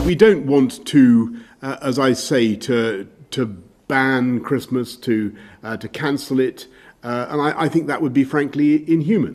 We don't want to, as I say, to ban Christmas, to cancel it, and I think that would be frankly inhuman.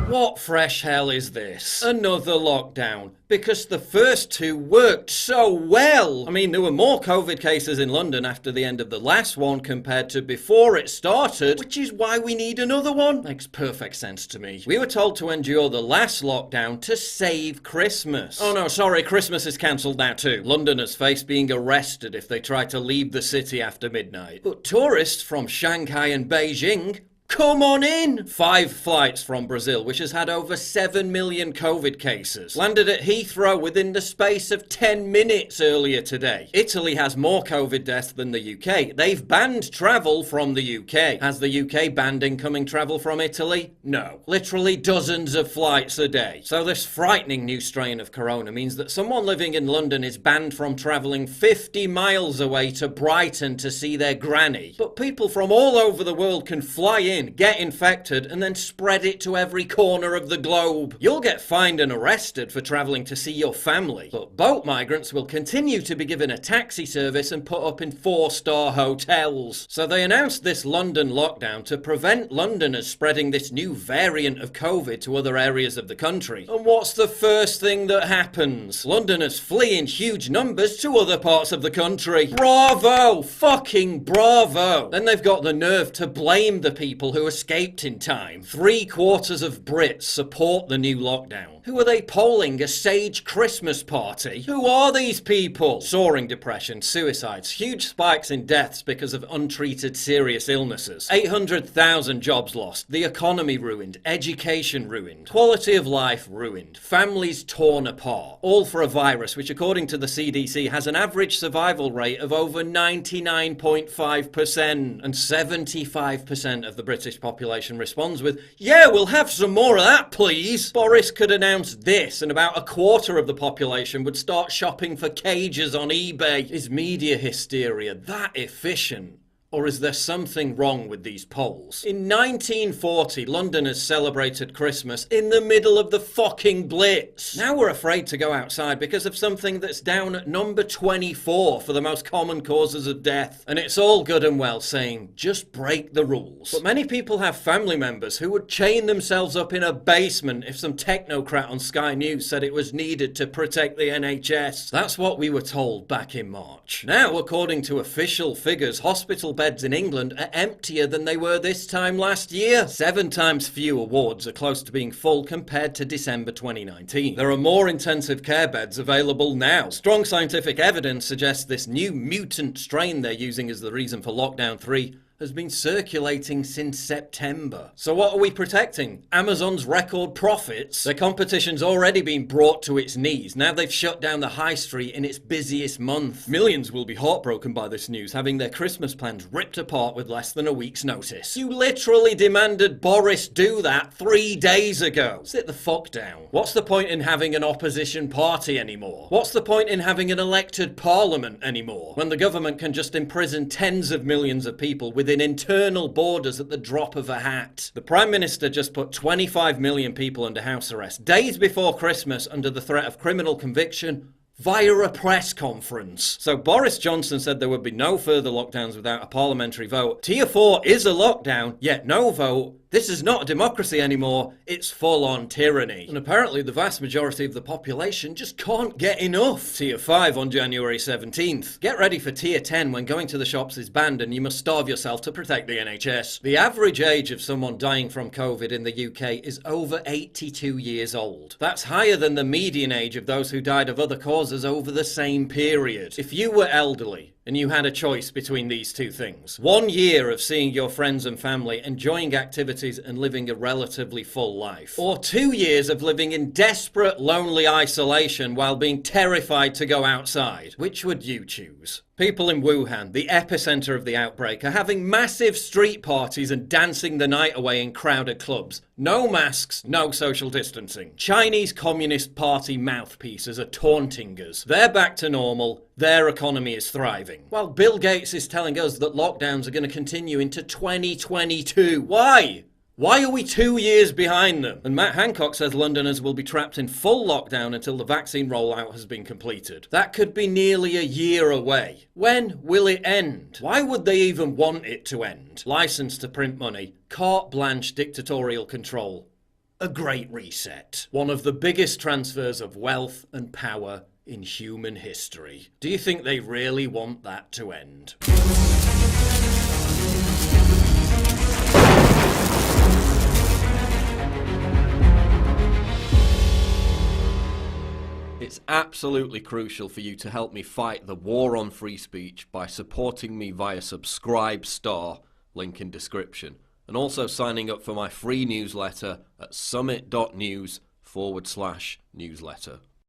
What fresh hell is this? Another lockdown. Because the first two worked so well. I mean, there were more COVID cases in London after the end of the last one compared to before it started, which is why we need another one. Makes perfect sense to me. We were told to endure the last lockdown to save Christmas. Oh no, sorry, Christmas is cancelled now too. Londoners face being arrested if they try to leave the city after midnight. But tourists from Shanghai and Beijing, come on in! 5 flights from Brazil, which has had over 7 million COVID cases, landed at Heathrow within the space of 10 minutes earlier today. Italy has more COVID deaths than the UK. They've banned travel from the UK. Has the UK banned incoming travel from Italy? No. Literally dozens of flights a day. So this frightening new strain of corona means that someone living in London is banned from travelling 50 miles away to Brighton to see their granny. But people from all over the world can fly in, get infected, and then spread it to every corner of the globe. You'll get fined and arrested for travelling to see your family, but boat migrants will continue to be given a taxi service and put up in 4-star hotels. So they announced this London lockdown to prevent Londoners spreading this new variant of COVID to other areas of the country. And what's the first thing that happens? Londoners flee in huge numbers to other parts of the country. Bravo! Fucking bravo! Then they've got the nerve to blame the people who escaped in time. 3/4 of Brits support the new lockdown. Who are they polling a sage Christmas party? Who are these people? Soaring depression, suicides, huge spikes in deaths because of untreated serious illnesses. 800,000 jobs lost, the economy ruined, education ruined, quality of life ruined, families torn apart. All for a virus which, according to the CDC, has an average survival rate of over 99.5%, and 75% of the British population responds with, "Yeah, we'll have some more of that, please." Boris could announce this, and about 1/4 of the population would start shopping for cages on eBay. Is media hysteria that efficient? Or is there something wrong with these polls? In 1940, Londoners celebrated Christmas in the middle of the fucking Blitz. Now we're afraid to go outside because of something that's down at number 24 for the most common causes of death. And it's all good and well saying, just break the rules. But many people have family members who would chain themselves up in a basement if some technocrat on Sky News said it was needed to protect the NHS. That's what we were told back in March. Now, according to official figures, hospital beds in England are emptier than they were this time last year. 7 times fewer wards are close to being full compared to December 2019. There are more intensive care beds available now. Strong scientific evidence suggests this new mutant strain they're using as the reason for lockdown 3 has been circulating since September. So what are we protecting? Amazon's record profits? Their competition's already been brought to its knees. Now they've shut down the high street in its busiest month. Millions will be heartbroken by this news, having their Christmas plans ripped apart with less than a week's notice. You literally demanded Boris do that 3 days ago. Sit the fuck down. What's the point in having an opposition party anymore? What's the point in having an elected parliament anymore, when the government can just imprison tens of millions of people within internal borders at the drop of a hat? The Prime Minister just put 25 million people under house arrest days before Christmas under the threat of criminal conviction via a press conference. So Boris Johnson said there would be no further lockdowns without a parliamentary vote. Tier 4 is a lockdown, yet no vote. This is not a democracy anymore, it's full-on tyranny. And apparently the vast majority of the population just can't get enough. Tier 5 on January 17th. Get ready for Tier 10 when going to the shops is banned and you must starve yourself to protect the NHS. The average age of someone dying from COVID in the UK is over 82 years old. That's higher than the median age of those who died of other causes over the same period. If you were elderly, and you had a choice between these two things: 1 year of seeing your friends and family, enjoying activities and living a relatively full life, or 2 years of living in desperate, lonely isolation while being terrified to go outside, which would you choose? People in Wuhan, the epicenter of the outbreak, are having massive street parties and dancing the night away in crowded clubs. No masks, no social distancing. Chinese Communist Party mouthpieces are taunting us. They're back to normal. Their economy is thriving. While Bill Gates is telling us that lockdowns are going to continue into 2022. Why? Why are we 2 years behind them? And Matt Hancock says Londoners will be trapped in full lockdown until the vaccine rollout has been completed. That could be nearly a year away. When will it end? Why would they even want it to end? License to print money, carte blanche dictatorial control. A great reset. One of the biggest transfers of wealth and power in human history. Do you think they really want that to end? It's absolutely crucial for you to help me fight the war on free speech by supporting me via Subscribestar, link in description, and also signing up for my free newsletter at summit.news/newsletter.